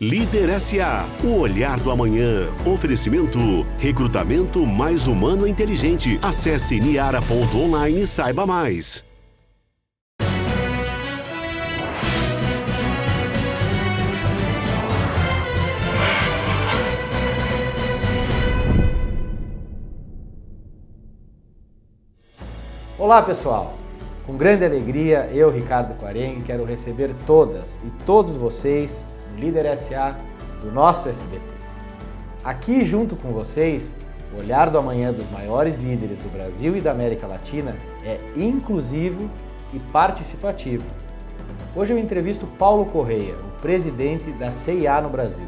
Líder SA, o olhar do amanhã. Oferecimento, recrutamento mais humano e inteligente. Acesse niara.online e saiba mais. Olá pessoal, com grande alegria eu, Ricardo Quareng, quero receber todas e todos vocês no Líder SA do nosso SBT. Aqui junto com vocês, o olhar do amanhã dos maiores líderes do Brasil e da América Latina é inclusivo e participativo. Hoje eu entrevisto Paulo Correia, o presidente da C&A no Brasil.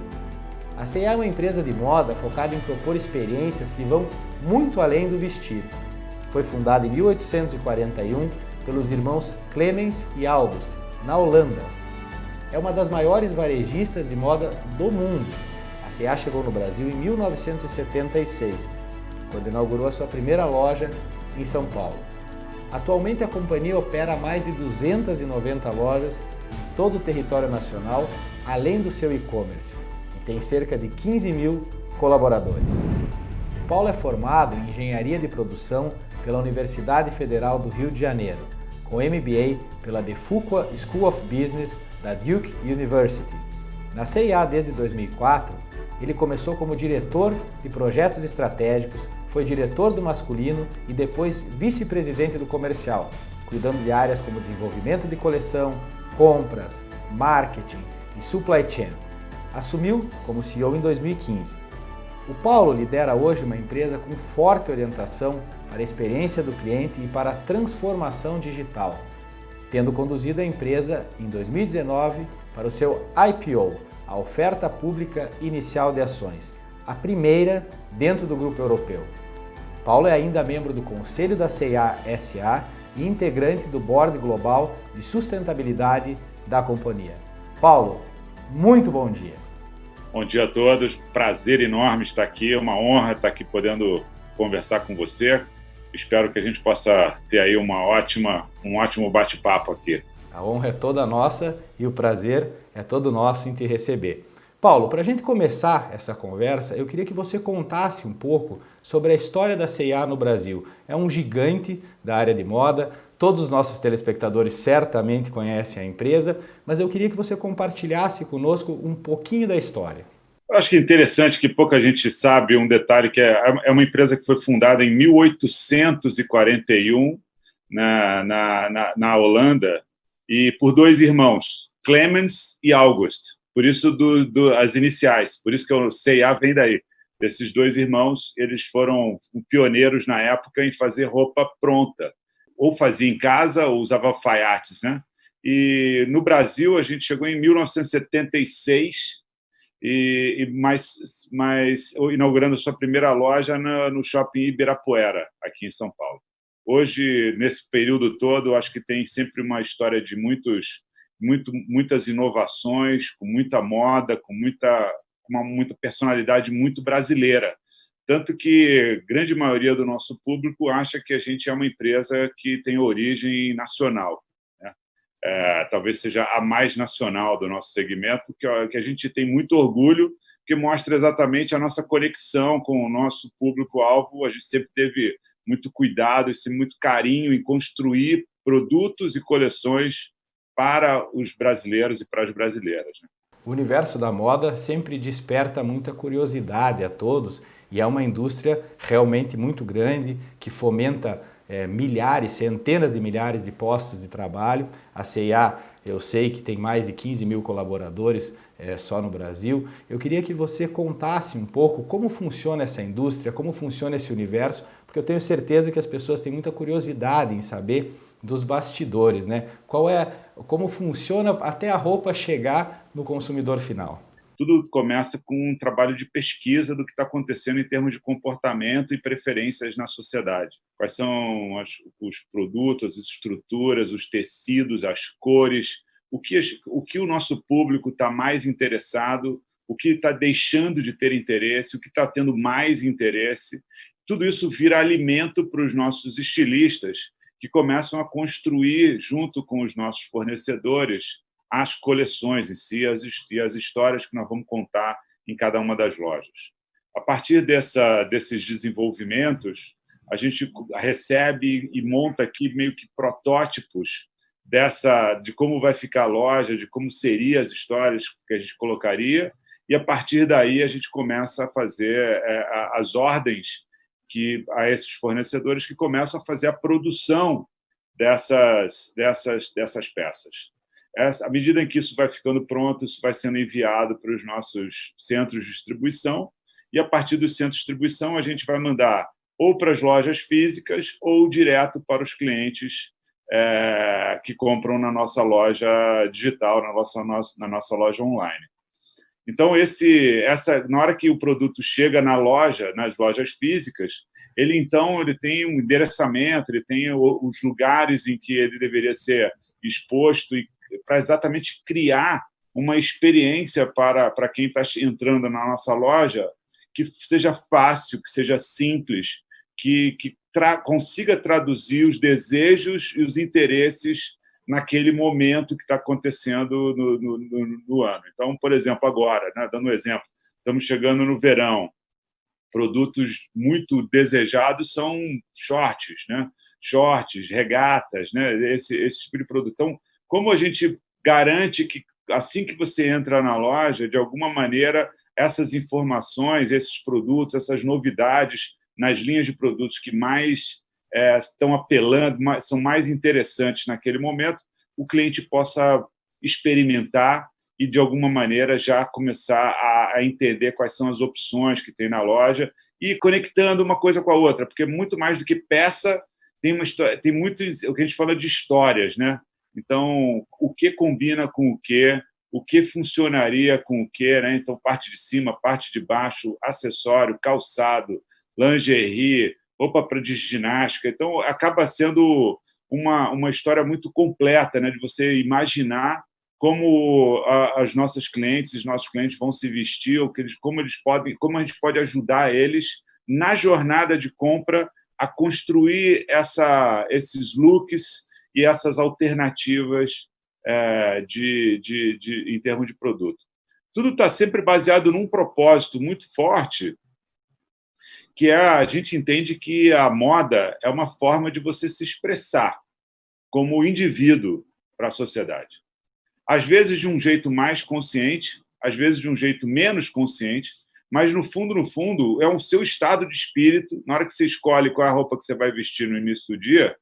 A C&A é uma empresa de moda focada em propor experiências que vão muito além do vestido. Foi fundada em 1841 pelos irmãos Clemens e August, na Holanda. É uma das maiores varejistas de moda do mundo. A C&A chegou no Brasil em 1976, quando inaugurou a sua primeira loja em São Paulo. Atualmente a companhia opera mais de 290 lojas em todo o território nacional, além do seu e-commerce, e tem cerca de 15 mil colaboradores. Paulo é formado em Engenharia de Produção pela Universidade Federal do Rio de Janeiro, com MBA pela The Fuqua School of Business da Duke University. Na C&A desde 2004, ele começou como diretor de projetos estratégicos, foi diretor do masculino e depois vice-presidente do comercial, cuidando de áreas como desenvolvimento de coleção, compras, marketing e supply chain. Assumiu como CEO em 2015. O Paulo lidera hoje uma empresa com forte orientação para a experiência do cliente e para a transformação digital, tendo conduzido a empresa em 2019 para o seu IPO, a oferta pública inicial de ações, a primeira dentro do grupo europeu. Paulo é ainda membro do Conselho da C&A SA e integrante do Board Global de Sustentabilidade da companhia. Paulo, muito bom dia. Bom dia a todos, prazer enorme estar aqui, é uma honra estar aqui podendo conversar com você. Espero que a gente possa ter aí um ótimo bate-papo aqui. A honra é toda nossa e o prazer é todo nosso em te receber. Paulo, para a gente começar essa conversa, eu queria que você contasse um pouco sobre a história da C&A no Brasil. É um gigante da área de moda, todos os nossos telespectadores certamente conhecem a empresa, mas eu queria que você compartilhasse conosco um pouquinho da história. Eu acho que é interessante que pouca gente sabe um detalhe que é uma empresa que foi fundada em 1841 na Holanda e por dois irmãos, Clemens e August. Por isso as iniciais, por isso que o C&A vem daí. Esses dois irmãos, eles foram pioneiros na época em fazer roupa pronta. Ou fazia em casa ou usava alfaiates, né? E no Brasil a gente chegou em 1976 inaugurando a sua primeira loja no Shopping Ibirapuera, aqui em São Paulo. Hoje, nesse período todo, acho que tem sempre uma história de muitas inovações, com muita moda, com muita personalidade muito brasileira. Tanto que a grande maioria do nosso público acha que a gente é uma empresa que tem origem nacional, né? Talvez seja a mais nacional do nosso segmento, que a gente tem muito orgulho, que mostra exatamente a nossa conexão com o nosso público-alvo. A gente sempre teve muito cuidado e muito carinho em construir produtos e coleções para os brasileiros e para as brasileiras, né? O universo da moda sempre desperta muita curiosidade a todos e é uma indústria realmente muito grande que fomenta milhares, centenas de milhares de postos de trabalho. A C&A, eu sei que tem mais de 15 mil colaboradores só no Brasil. Eu queria que você contasse um pouco como funciona essa indústria, como funciona esse universo, porque eu tenho certeza que as pessoas têm muita curiosidade em saber dos bastidores, né? Como funciona até a roupa chegar no consumidor final. Tudo começa com um trabalho de pesquisa do que está acontecendo em termos de comportamento e preferências na sociedade. Quais são os produtos, as estruturas, os tecidos, as cores, o que o nosso público está mais interessado, o que está deixando de ter interesse, o que está tendo mais interesse. Tudo isso vira alimento para os nossos estilistas, que começam a construir, junto com os nossos fornecedores, às coleções em si e as histórias que nós vamos contar em cada uma das lojas. A partir desses desenvolvimentos, a gente recebe e monta aqui meio que protótipos de como vai ficar a loja, de como seriam as histórias que a gente colocaria, e a partir daí a gente começa a fazer as ordens a esses fornecedores que começam a fazer a produção dessas peças. À medida em que isso vai ficando pronto, isso vai sendo enviado para os nossos centros de distribuição, e a partir dos centros de distribuição a gente vai mandar ou para as lojas físicas ou direto para os clientes que compram na nossa loja digital, na nossa loja online. Então, na hora que o produto chega na loja, nas lojas físicas, ele tem um endereçamento, ele tem os lugares em que ele deveria ser exposto para exatamente criar uma experiência para quem está entrando na nossa loja que seja fácil, que seja simples, que consiga traduzir os desejos e os interesses naquele momento que está acontecendo no ano. Então, por exemplo, agora, né, dando um exemplo, estamos chegando no verão, produtos muito desejados são shorts, né? Shorts, regatas, né? Esse tipo de produto. Então, como a gente garante que, assim que você entra na loja, de alguma maneira, essas informações, esses produtos, essas novidades nas linhas de produtos que mais estão apelando, são mais interessantes naquele momento, o cliente possa experimentar e, de alguma maneira, já começar a entender quais são as opções que tem na loja e conectando uma coisa com a outra, porque muito mais do que peça, tem muito o que a gente fala de histórias, né? Então, o que combina com o que funcionaria com o que, né? Então, parte de cima, parte de baixo, acessório, calçado, lingerie, roupa de ginástica. Então, acaba sendo uma história muito completa, né? De você imaginar como as nossas clientes, os nossos clientes vão se vestir, como a gente pode ajudar eles na jornada de compra a construir esses looks e essas alternativas em termos de produto. Tudo está sempre baseado num propósito muito forte, que a gente entende que a moda é uma forma de você se expressar como indivíduo para a sociedade. Às vezes de um jeito mais consciente, às vezes de um jeito menos consciente, mas no fundo, é o seu estado de espírito. Na hora que você escolhe qual é a roupa que você vai vestir no início do dia,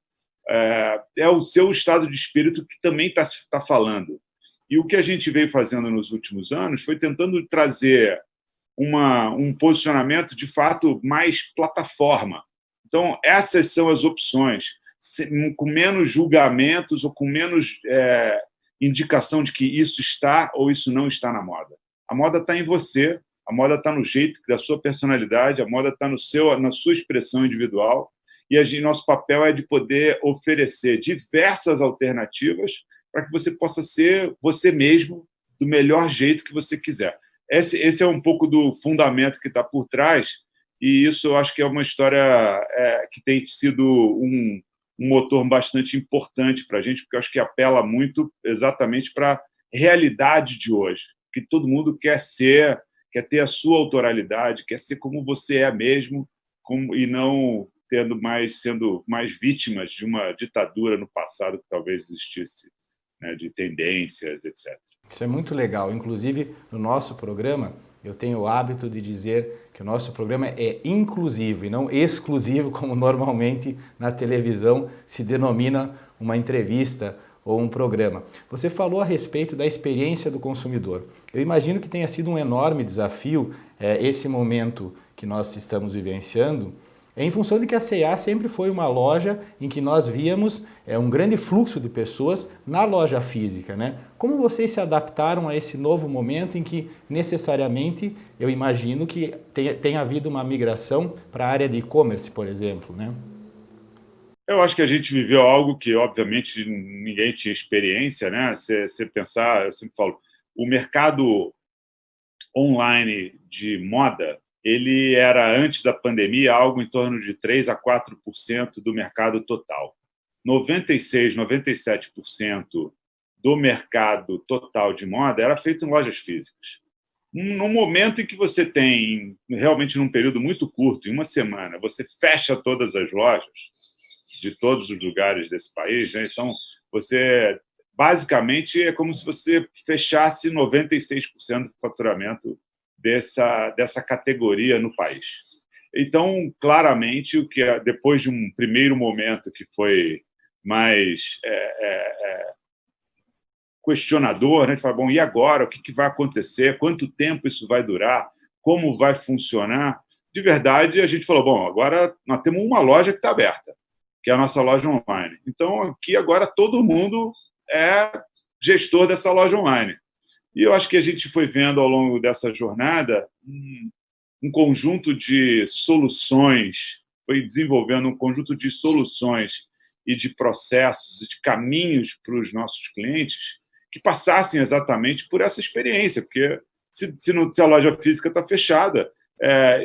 é o seu estado de espírito que também está falando. E o que a gente veio fazendo nos últimos anos foi tentando trazer um posicionamento, de fato, mais plataforma. Então, essas são as opções, com menos julgamentos ou com menos indicação de que isso está ou isso não está na moda. A moda está em você, a moda está no jeito da sua personalidade, a moda está na sua expressão individual, e nosso papel é de poder oferecer diversas alternativas para que você possa ser você mesmo do melhor jeito que você quiser. Esse é um pouco do fundamento que está por trás, e isso eu acho que é uma história que tem sido um motor bastante importante para a gente, porque eu acho que apela muito exatamente para a realidade de hoje, que todo mundo quer quer ter a sua autoralidade, quer ser como você é mesmo, e não sendo mais vítimas de uma ditadura no passado que talvez existisse, né, de tendências, etc. Isso é muito legal. Inclusive, no nosso programa, eu tenho o hábito de dizer que o nosso programa é inclusivo e não exclusivo, como normalmente na televisão se denomina uma entrevista ou um programa. Você falou a respeito da experiência do consumidor. Eu imagino que tenha sido um enorme desafio esse momento que nós estamos vivenciando, em função de que a C&A sempre foi uma loja em que nós víamos um grande fluxo de pessoas na loja física, né? Como vocês se adaptaram a esse novo momento em que necessariamente eu imagino que tenha havido uma migração para a área de e-commerce, por exemplo, né? Eu acho que a gente viveu algo que, obviamente, ninguém tinha experiência, né? Você pensar, eu sempre falo, o mercado online de moda, ele era, antes da pandemia, algo em torno de 3% a 4% do mercado total. 96%, 97% do mercado total de moda era feito em lojas físicas. No momento em que você tem, realmente num período muito curto, em uma semana, você fecha todas as lojas de todos os lugares desse país, né? Então, você, basicamente, é como se você fechasse 96% do faturamento dessa categoria no país. Então, claramente, o que depois de um primeiro momento que foi mais questionador, né? A gente fala, bom, e agora? O que vai acontecer? Quanto tempo isso vai durar? Como vai funcionar? De verdade, a gente falou, bom, agora nós temos uma loja que está aberta, que é a nossa loja online. Então, aqui agora todo mundo é gestor dessa loja online. E eu acho que a gente foi vendo ao longo dessa jornada um conjunto de soluções, foi desenvolvendo um conjunto de soluções e de processos e de caminhos para os nossos clientes que passassem exatamente por essa experiência, porque se a loja física está fechada,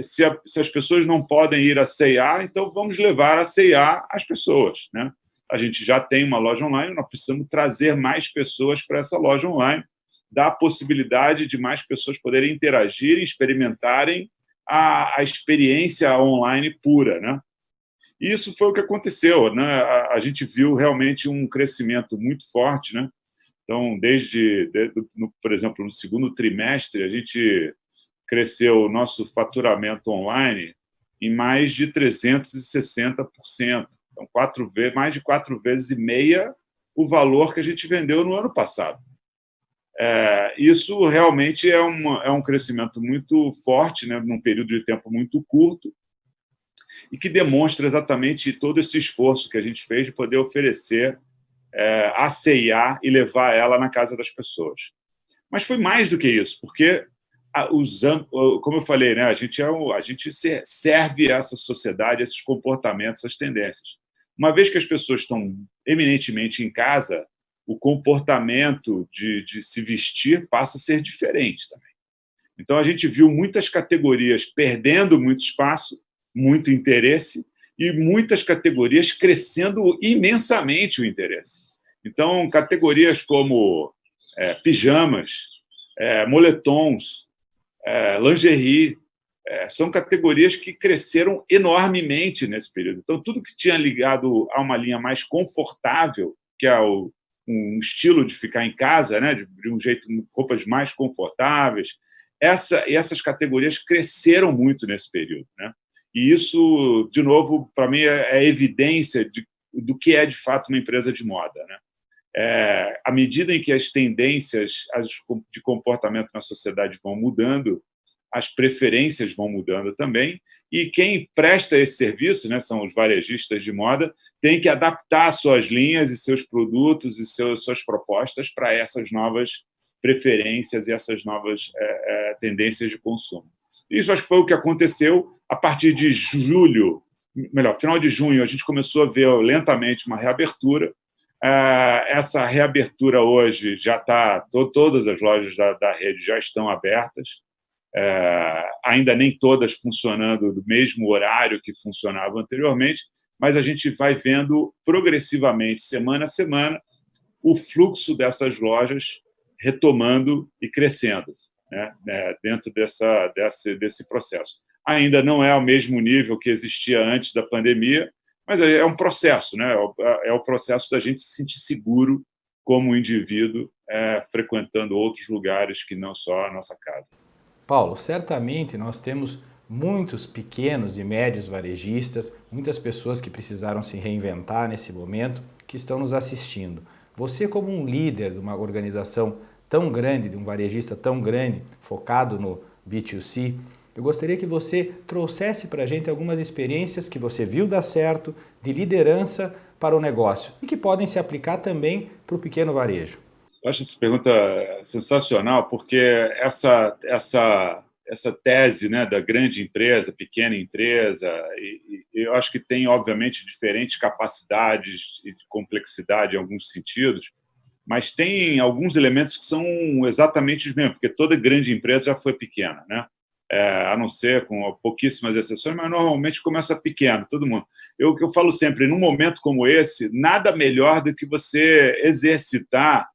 se as pessoas não podem ir a C&A, então vamos levar a C&A as pessoas, né? A gente já tem uma loja online, nós precisamos trazer mais pessoas para essa loja online, dar a possibilidade de mais pessoas poderem interagir e experimentarem a experiência online pura, né? E isso foi o que aconteceu, né? A gente viu realmente um crescimento muito forte, né? Então, por exemplo, no segundo trimestre, a gente cresceu o nosso faturamento online em mais de 360%. Então, mais de 4,5 vezes o valor que a gente vendeu no ano passado. Isso realmente é um crescimento muito forte, né, num período de tempo muito curto, e que demonstra exatamente todo esse esforço que a gente fez de poder oferecer a C&A e levar ela na casa das pessoas. Mas foi mais do que isso, porque, como eu falei, né, a gente serve essa sociedade, esses comportamentos, essas tendências. Uma vez que as pessoas estão eminentemente em casa, o comportamento de se vestir passa a ser diferente também. Então, a gente viu muitas categorias perdendo muito espaço, muito interesse, e muitas categorias crescendo imensamente o interesse. Então, categorias como pijamas, moletons, lingerie, são categorias que cresceram enormemente nesse período. Então, tudo que tinha ligado a uma linha mais confortável, que é um estilo de ficar em casa, né, de um jeito, roupas mais confortáveis, essas categorias cresceram muito nesse período, né? E isso, de novo, para mim, é evidência do que é, de fato, uma empresa de moda, né? À medida em que as tendências de comportamento na sociedade vão mudando, as preferências vão mudando também, e quem presta esse serviço, né, são os varejistas de moda, tem que adaptar suas linhas e seus produtos e suas propostas para essas novas preferências e essas novas tendências de consumo. Isso acho que foi o que aconteceu a partir de final de junho, a gente começou a ver lentamente uma reabertura. Essa reabertura hoje já está, todas as lojas da rede já estão abertas, ainda nem todas funcionando do mesmo horário que funcionavam anteriormente, mas a gente vai vendo progressivamente, semana a semana, o fluxo dessas lojas retomando e crescendo, né, dentro desse processo. Ainda não é ao mesmo nível que existia antes da pandemia, mas é um processo, né? É o processo da gente se sentir seguro como indivíduo, frequentando outros lugares que não só a nossa casa. Paulo, certamente nós temos muitos pequenos e médios varejistas, muitas pessoas que precisaram se reinventar nesse momento, que estão nos assistindo. Você, como um líder de uma organização tão grande, de um varejista tão grande, focado no B2C, eu gostaria que você trouxesse para a gente algumas experiências que você viu dar certo, de liderança para o negócio, e que podem se aplicar também para o pequeno varejo. Eu acho essa pergunta sensacional, porque essa tese, né, da grande empresa, pequena empresa, e eu acho que tem, obviamente, diferentes capacidades e de complexidade em alguns sentidos, mas tem alguns elementos que são exatamente os mesmos, porque toda grande empresa já foi pequena, né? A não ser com pouquíssimas exceções, mas normalmente começa pequeno, todo mundo. Eu falo sempre, num momento como esse, nada melhor do que você exercitar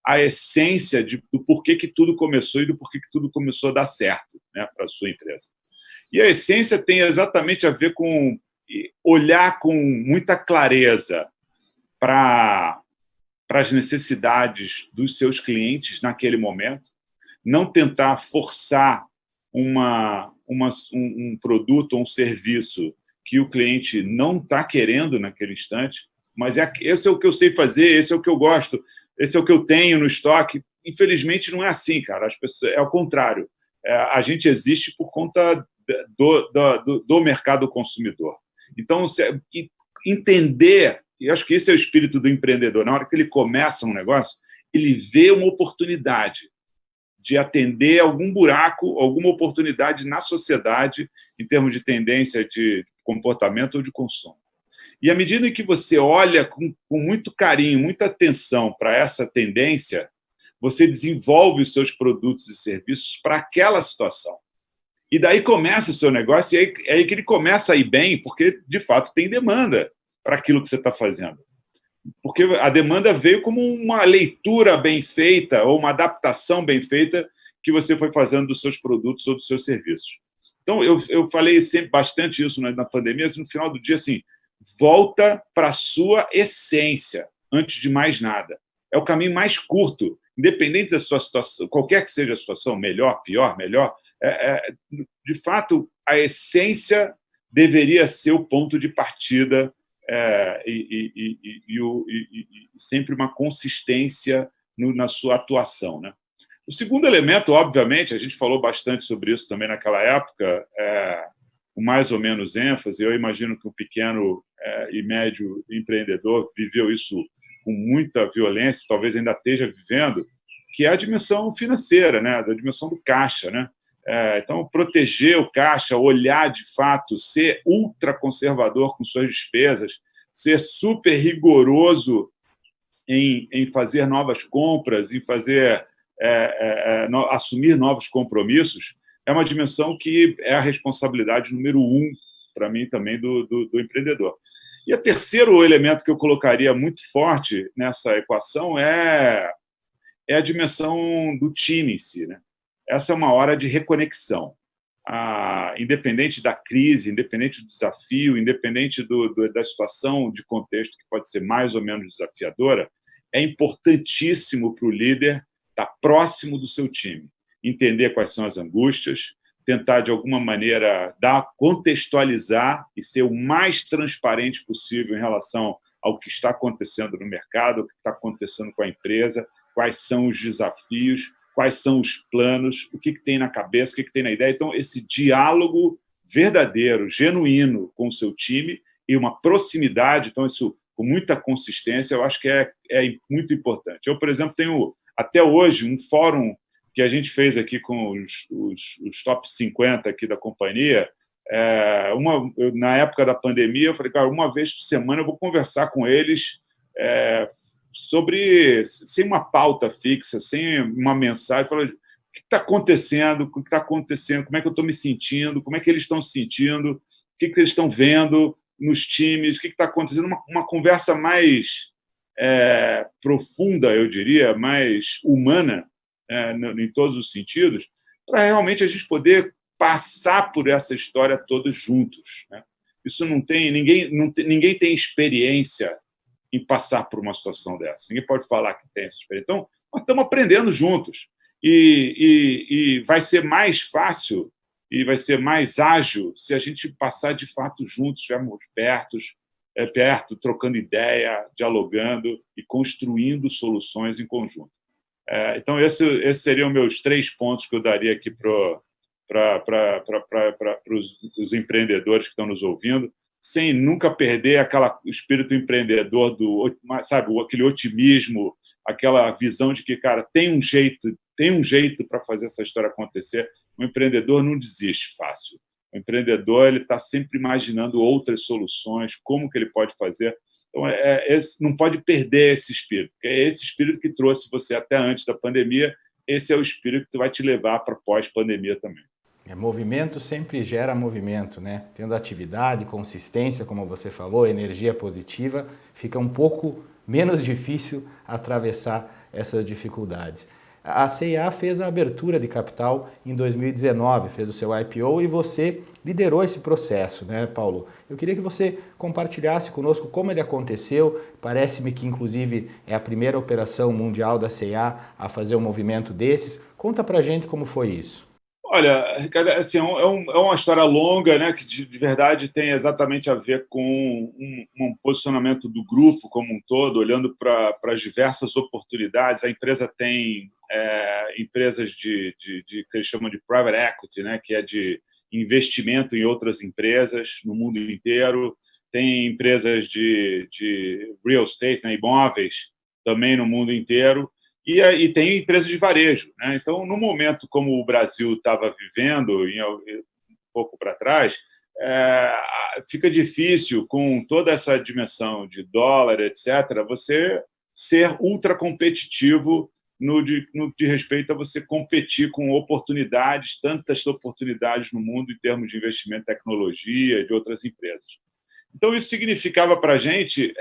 a essência do porquê que tudo começou e do porquê que tudo começou a dar certo, né, para a sua empresa. E a essência tem exatamente a ver com olhar com muita clareza para as necessidades dos seus clientes naquele momento, não tentar forçar um produto ou um serviço que o cliente não está querendo naquele instante, mas esse é o que eu sei fazer, esse é o que eu gosto, esse é o que eu tenho no estoque. Infelizmente, não é assim, cara. As pessoas, é o contrário. A gente existe por conta do mercado consumidor. Então, entender, e acho que esse é o espírito do empreendedor, na hora que ele começa um negócio, ele vê uma oportunidade de atender algum buraco, alguma oportunidade na sociedade em termos de tendência de comportamento ou de consumo. E à medida que você olha com muito carinho, muita atenção para essa tendência, você desenvolve os seus produtos e serviços para aquela situação. E daí começa o seu negócio, e é aí que ele começa a ir bem, porque, de fato, tem demanda para aquilo que você está fazendo. Porque a demanda veio como uma leitura bem feita ou uma adaptação bem feita que você foi fazendo dos seus produtos ou dos seus serviços. Então, eu falei sempre bastante isso na pandemia, no final do dia, assim, volta para a sua essência, antes de mais nada. É o caminho mais curto, independente da sua situação, qualquer que seja a situação, melhor, pior, melhor, de fato, a essência deveria ser o ponto de partida e sempre uma consistência na sua atuação, né? O segundo elemento, obviamente, a gente falou bastante sobre isso também naquela época, com mais ou menos ênfase. Eu imagino que um pequeno e médio empreendedor viveu isso com muita violência, talvez ainda esteja vivendo, que é a dimensão financeira, né? Da dimensão do caixa, né? Então, proteger o caixa, olhar de fato, ser ultra conservador com suas despesas, ser super rigoroso em fazer novas compras, em assumir novos compromissos, é uma dimensão que é a responsabilidade número 1, para mim, também, do empreendedor. E o terceiro elemento que eu colocaria muito forte nessa equação é a dimensão do time em si, né? Essa é uma hora de reconexão. Independente da crise, independente do desafio, independente da situação de contexto que pode ser mais ou menos desafiadora, é importantíssimo para o líder estar próximo do seu time, entender quais são as angústias, tentar, de alguma maneira, contextualizar e ser o mais transparente possível em relação ao que está acontecendo no mercado, o que está acontecendo com a empresa, quais são os desafios, quais são os planos, o que tem na cabeça, o que tem na ideia. Então, esse diálogo verdadeiro, genuíno com o seu time e uma proximidade, então, isso com muita consistência, eu acho que é muito importante. Eu, por exemplo, tenho, até hoje, um fórum que a gente fez aqui com os top 50 aqui da companhia. Na época da pandemia, eu falei, cara, uma vez por semana eu vou conversar com eles sem uma pauta fixa, sem uma mensagem, falando o que está acontecendo, como é que eu estou me sentindo, como é que eles estão se sentindo, o que eles estão vendo nos times, o que está acontecendo, uma conversa mais profunda, eu diria, mais humana, em todos os sentidos, para realmente a gente poder passar por essa história todos juntos, né? Isso ninguém tem experiência em passar por uma situação dessa. Ninguém pode falar que tem essa experiência. Então, nós estamos aprendendo juntos. E vai ser mais fácil e vai ser mais ágil se a gente passar, de fato, juntos, estivermos perto, trocando ideia, dialogando e construindo soluções em conjunto. Então, esses seriam meus 3 pontos que eu daria aqui para os empreendedores que estão nos ouvindo, sem nunca perder aquele espírito empreendedor, aquele otimismo, aquela visão de que, cara, tem um jeito para fazer essa história acontecer. O empreendedor não desiste fácil. O empreendedor está sempre imaginando outras soluções, como que ele pode fazer. Então, não pode perder esse espírito, porque é esse espírito que trouxe você até antes da pandemia, esse é o espírito que vai te levar para pós-pandemia também. Movimento sempre gera movimento, né? Tendo atividade, consistência, como você falou, energia positiva, fica um pouco menos difícil atravessar essas dificuldades. A C&A fez a abertura de capital em 2019, fez o seu IPO e você liderou esse processo, né, Paulo? Eu queria que você compartilhasse conosco como ele aconteceu. Parece-me que, inclusive, é a primeira operação mundial da C&A a fazer um movimento desses. Conta pra gente como foi isso. Olha, Ricardo, assim, é uma história longa, né, que de verdade tem exatamente a ver com um posicionamento do grupo como um todo, olhando para as diversas oportunidades. A empresa tem empresas que eles chamam de private equity, né, que é de investimento em outras empresas no mundo inteiro. Tem empresas de real estate, né, imóveis, também no mundo inteiro. E tem empresas de varejo, né? Então, no momento como o Brasil estava vivendo, um pouco para trás, fica difícil, com toda essa dimensão de dólar, etc., você ser ultra competitivo no de respeito a você competir com oportunidades, tantas oportunidades no mundo em termos de investimento em tecnologia, de outras empresas. Então, isso significava para a gente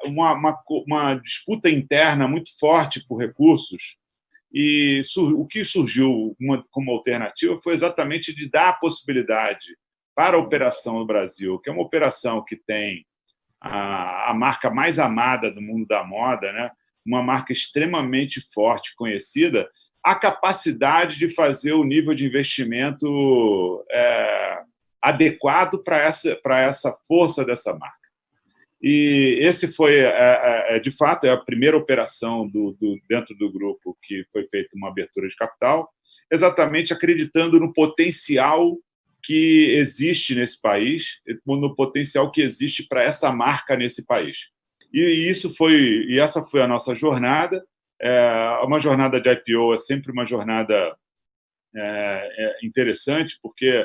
uma disputa interna muito forte por recursos. E o que surgiu como alternativa foi exatamente de dar a possibilidade para a operação no Brasil, que é uma operação que tem a marca mais amada do mundo da moda, né? Uma marca extremamente forte, conhecida, a capacidade de fazer o nível de investimento adequado para essa força dessa marca. E esse foi, de fato, a primeira operação dentro do grupo que foi feita uma abertura de capital, exatamente acreditando no potencial que existe nesse país, no potencial que existe para essa marca nesse país. E essa foi a nossa jornada. Uma jornada de IPO é sempre uma jornada interessante, porque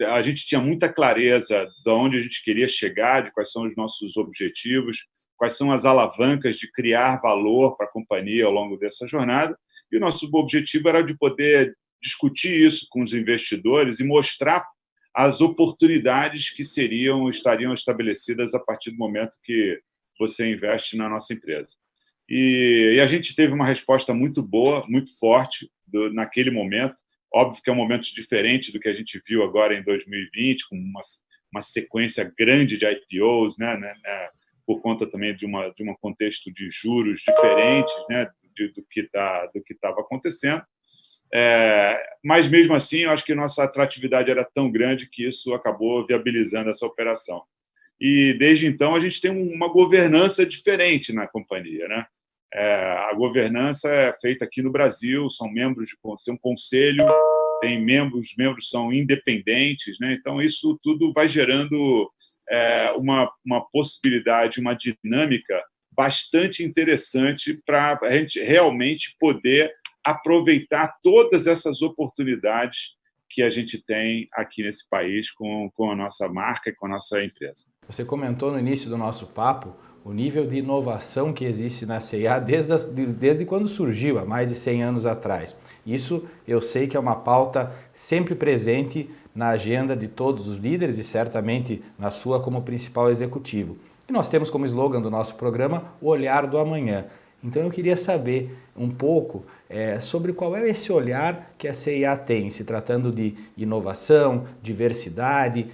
a gente tinha muita clareza de onde a gente queria chegar, de quais são os nossos objetivos, quais são as alavancas de criar valor para a companhia ao longo dessa jornada. E o nosso objetivo era de poder discutir isso com os investidores e mostrar as oportunidades que estariam estabelecidas a partir do momento que você investe na nossa empresa. E a gente teve uma resposta muito boa, muito forte naquele momento. Óbvio que é um momento diferente do que a gente viu agora em 2020, com uma sequência grande de IPOs, né, por conta também de um contexto de juros diferentes, né, do que estava acontecendo. Mas, mesmo assim, eu acho que nossa atratividade era tão grande que isso acabou viabilizando essa operação. E, desde então, a gente tem uma governança diferente na companhia, né? A governança é feita aqui no Brasil, são membros tem um conselho, os membros são independentes, né? Então isso tudo vai gerando uma possibilidade, uma dinâmica bastante interessante para a gente realmente poder aproveitar todas essas oportunidades que a gente tem aqui nesse país com a nossa marca e com a nossa empresa. Você comentou no início do nosso papo o nível de inovação que existe na C&A desde quando surgiu, há mais de 100 anos atrás. Isso eu sei que é uma pauta sempre presente na agenda de todos os líderes e certamente na sua como principal executivo. E nós temos como slogan do nosso programa o olhar do amanhã. Então eu queria saber um pouco sobre qual é esse olhar que a C&A tem, se tratando de inovação, diversidade,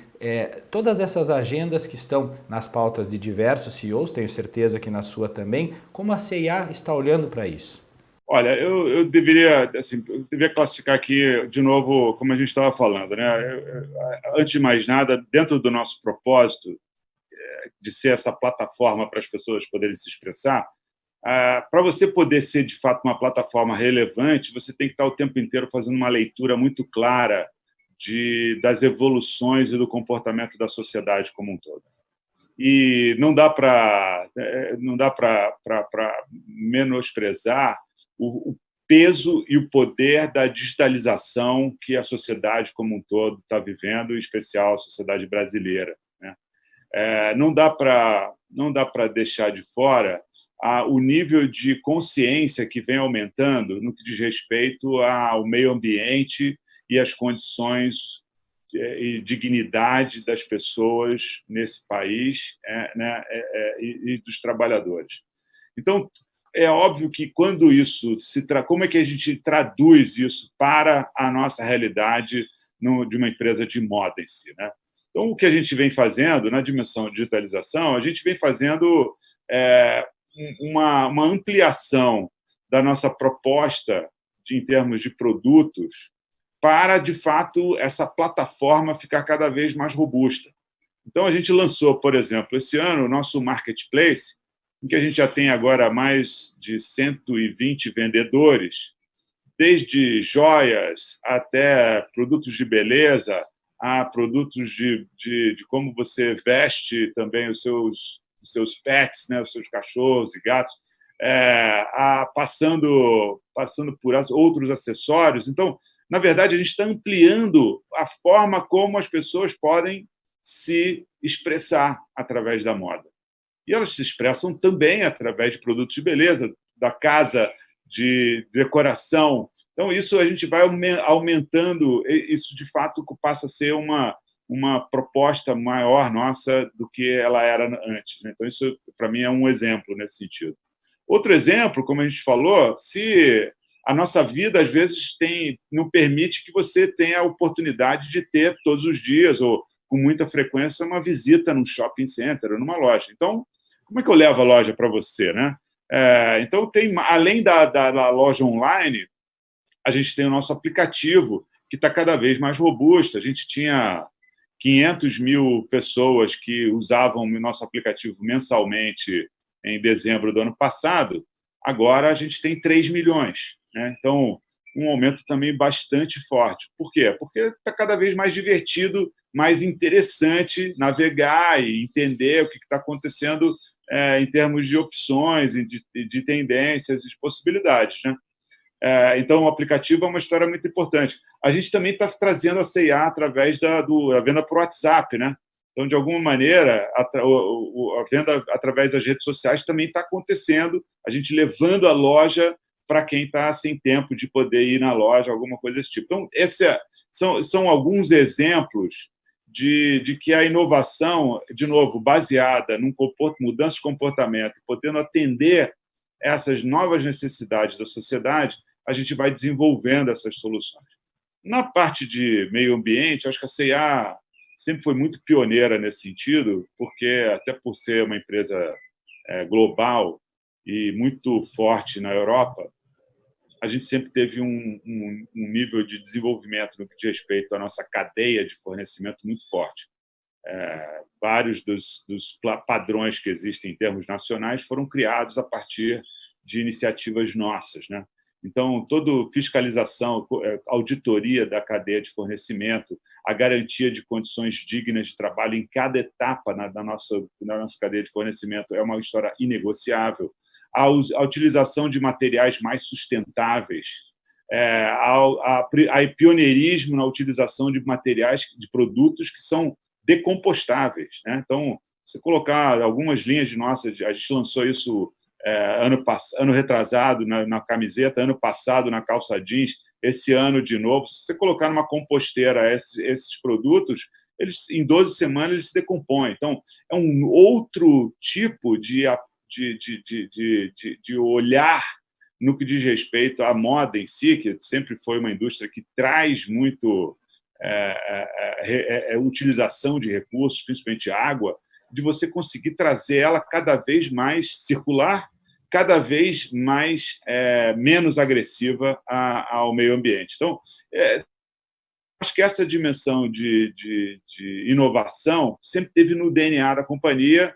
todas essas agendas que estão nas pautas de diversos CEOs, tenho certeza que na sua também, como a C&A está olhando para isso? Olha, eu deveria classificar aqui, de novo, como a gente estava falando, né? Antes de mais nada, dentro do nosso propósito de ser essa plataforma para as pessoas poderem se expressar, para você poder ser, de fato, uma plataforma relevante, você tem que estar o tempo inteiro fazendo uma leitura muito clara das evoluções e do comportamento da sociedade como um todo. E não dá para menosprezar o peso e o poder da digitalização que a sociedade como um todo está vivendo, em especial a sociedade brasileira, né? Não dá para deixar de fora o nível de consciência que vem aumentando no que diz respeito ao meio ambiente e às condições e dignidade das pessoas nesse país, né, e dos trabalhadores. Então, é óbvio que quando isso como é que a gente traduz isso para a nossa realidade de uma empresa de moda em si, né? Então, o que a gente vem fazendo na dimensão de digitalização, a gente vem fazendo uma ampliação da nossa proposta em termos de produtos para, de fato, essa plataforma ficar cada vez mais robusta. Então, a gente lançou, por exemplo, esse ano, o nosso marketplace, em que a gente já tem agora mais de 120 vendedores, desde joias até produtos de beleza, a produtos de como você veste também os seus pets, né, os seus cachorros e gatos, passando por outros acessórios. Então, na verdade, a gente está ampliando a forma como as pessoas podem se expressar através da moda. E elas se expressam também através de produtos de beleza, da casa, de decoração. Então, isso a gente vai aumentando, isso de fato passa a ser uma proposta maior nossa do que ela era antes, né? Então, isso, para mim, é um exemplo nesse sentido. Outro exemplo, como a gente falou, se a nossa vida, às vezes, não permite que você tenha a oportunidade de ter todos os dias, ou com muita frequência, uma visita num shopping center ou numa loja. Então, como é que eu levo a loja para você, né? Então, além da loja online, a gente tem o nosso aplicativo, que está cada vez mais robusto. A gente tinha 500 mil pessoas que usavam o nosso aplicativo mensalmente em dezembro do ano passado. Agora, a gente tem 3 milhões, né? Então, um aumento também bastante forte. Por quê? Porque está cada vez mais divertido, mais interessante navegar e entender o que está acontecendo em termos de opções, de tendências e de possibilidades, né? Então, o aplicativo é uma história muito importante. A gente também está trazendo a C&A através da venda por WhatsApp, né? Então, de alguma maneira, a venda através das redes sociais também está acontecendo, a gente levando a loja para quem está sem tempo de poder ir na loja, alguma coisa desse tipo. Então, esses são alguns exemplos de que a inovação, de novo, baseada num mudança de comportamento, podendo atender essas novas necessidades da sociedade, a gente vai desenvolvendo essas soluções. Na parte de meio ambiente, acho que a C&A sempre foi muito pioneira nesse sentido, porque, até por ser uma empresa global e muito forte na Europa, a gente sempre teve um nível de desenvolvimento no que diz respeito à nossa cadeia de fornecimento muito forte. Vários dos padrões que existem em termos nacionais foram criados a partir de iniciativas nossas, né? Então, toda fiscalização, auditoria da cadeia de fornecimento, a garantia de condições dignas de trabalho em cada etapa da nossa cadeia de fornecimento é uma história inegociável. A utilização de materiais mais sustentáveis, a pioneirismo na utilização de materiais, de produtos que são decompostáveis, né? Então, se colocar algumas linhas de nossa, a gente lançou isso ano retrasado na camiseta, ano passado na calça jeans, esse ano de novo. Se você colocar numa composteira esses produtos, eles, em 12 semanas eles se decompõem. Então, é um outro tipo de olhar no que diz respeito à moda em si, que sempre foi uma indústria que traz muito utilização de recursos, principalmente água, de você conseguir trazer ela cada vez mais circular, cada vez mais menos agressiva ao meio ambiente. Então, acho que essa dimensão de inovação sempre teve no DNA da companhia.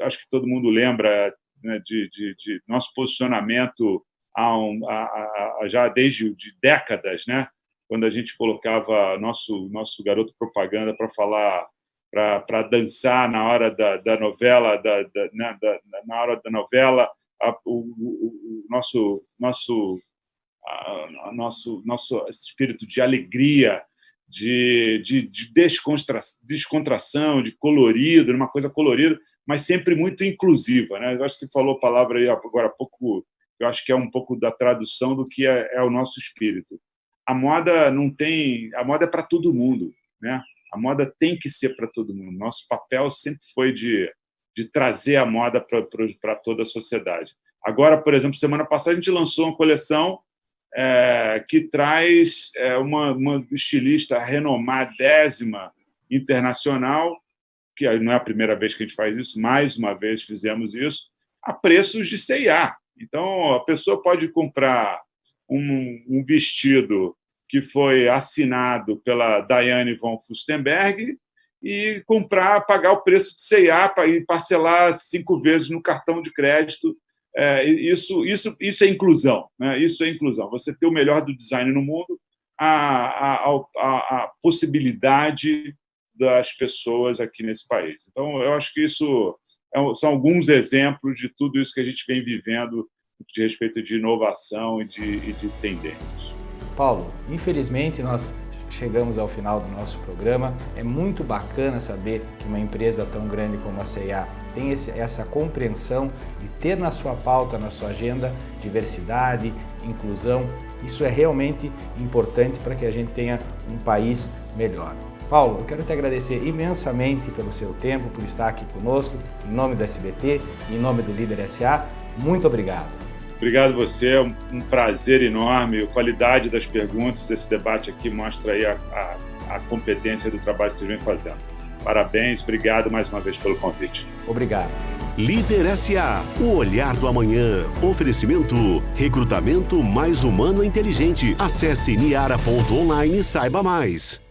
Acho que todo mundo lembra, né, de nosso posicionamento já desde décadas, né? Quando a gente colocava nosso garoto propaganda para falar, para dançar na hora da novela, na hora da novela, o nosso espírito de alegria, de descontração, de colorido, uma coisa colorida, mas sempre muito inclusiva, né? Eu acho que você falou a palavra aí agora há pouco, eu acho que é um pouco da tradução do que é o nosso espírito. a moda a moda é para todo mundo, né? A moda tem que ser para todo mundo. Nosso papel sempre foi de trazer a moda para toda a sociedade. Agora, por exemplo, semana passada a gente lançou uma coleção que traz uma estilista renomadésima internacional, que não é a primeira vez que a gente faz isso, mais uma vez fizemos isso, a preços de C&A. Então, a pessoa pode comprar um vestido que foi assinado pela Diane von Furstenberg e pagar o preço de C&A e parcelar 5 vezes no cartão de crédito. Isso é inclusão, né? Isso é inclusão. Você ter o melhor do design no mundo, a possibilidade das pessoas aqui nesse país. Então, eu acho que isso são alguns exemplos de tudo isso que a gente vem vivendo de respeito de inovação e de tendências. Paulo, infelizmente nós chegamos ao final do nosso programa. É muito bacana saber que uma empresa tão grande como a C&A tem essa compreensão de ter na sua pauta, na sua agenda, diversidade, inclusão. Isso é realmente importante para que a gente tenha um país melhor. Paulo, eu quero te agradecer imensamente pelo seu tempo, por estar aqui conosco, em nome do SBT, em nome do Líder SA. Muito obrigado. Obrigado a você, é um prazer enorme. A qualidade das perguntas desse debate aqui mostra aí a competência do trabalho que vocês vêm fazendo. Parabéns, obrigado mais uma vez pelo convite. Obrigado. Líder SA, o olhar do amanhã. Oferecimento, recrutamento mais humano e inteligente. Acesse niara.online e saiba mais.